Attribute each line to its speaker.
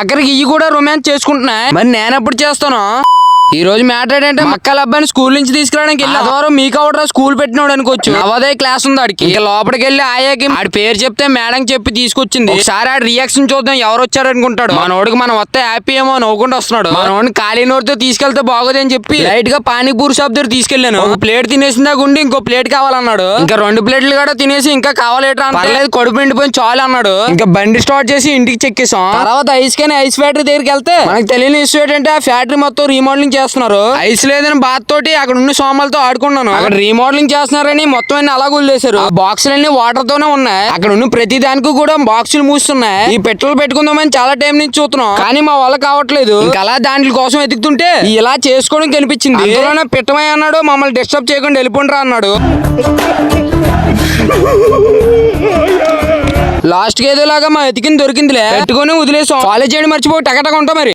Speaker 1: ఆఖరికి ఇవి కూడా రొమాన్స్ చేసుకుంటున్నాయి. మరి నేను ఎప్పుడు చేస్తాను? ఈ రోజు మ్యాటర్ ఏంటంటే మక్కల అబ్బాయిని స్కూల్ నుంచి తీసుకురావడానికి వెళ్ళి ఆదివారం మీకు అవడరా స్కూల్ పెట్టినాడు అనుకోవచ్చు. నవోదయ క్లాస్ ఉంది ఆడికి. ఇంకా లోపలికి వెళ్ళి ఆయాకి ఆడి పేరు చెప్తే మేడం చెప్పి తీసుకొచ్చింది. ఒకసారి ఆడి రియాక్షన్ చూద్దాం ఎవరు వచ్చారు అనుకుంటాడు. మనోడికి మనం వస్తే హ్యాపీ ఏమో నవ్వుకుంటూ వస్తున్నాడు. మనోడిని ఖాళీ నోటితో తీసుకెళ్తే బాగోదు అని చెప్పి లైట్ గా పానీపూరి షాప్ దగ్గర తీసుకెళ్లాను. ఒక ప్లేట్ తినేసిందా గుండి ఇంకో ప్లేట్ కావాలన్నాడు. ఇంకా 2 ప్లేట్లు కూడా తినేసి ఇంకా కావాలేట్రా అంటే కడుపు నిండిపోయి చాలు అన్నాడు. ఇంకా బండి స్టార్ట్ చేసి ఇంటికి చెక్కేసాం. తర్వాత ఐస్ ఫ్యాక్టరీ దగ్గరికి వెళ్తే మనకు తెలియని ఇష్యూ ఏంటంటే ఆ ఫ్యాక్టరీ మొత్తం రీమోడలింగ్ చేస్తున్నారు. ఐస్ లేదని బాత్ తోటి అక్కడ ఉన్న సోమాలతో ఆడుకున్నాను. అక్కడ రీమోడలింగ్ చేస్తున్నారని మొత్తం అన్ని అలా గుల్లేశారు. ఆ బాక్సులన్నీ వాటర్ తోనే ఉన్నాయి. అక్కడ ఉన్న ప్రతి దానికి కూడా బాక్సులు మూస్తున్నాయి. ఈ పెట్రోల్ పెట్టుకుందామని చాలా టైం నుంచి చూస్తున్నాం కానీ మా వల్ల కావట్లేదు. ఇంకా అలా దాంట్ల కోసం ఎదుగుతుంటే ఇలా చేసుకోవడం కనిపించింది. అందులోనే పెట్టమై అన్నాడు, మమ్మల్ని డిస్టర్బ్ చేయకుండా వెళ్ళిపోండిరా అన్నాడు. లాస్ట్ కి ఏదోలాగా మా ఎతికింది దొరికిందిలే, పెట్టుకుని వదిలేసాం. కాలేజ్ చేయడం మర్చిపోయి టకటక ఉంటాం మరి.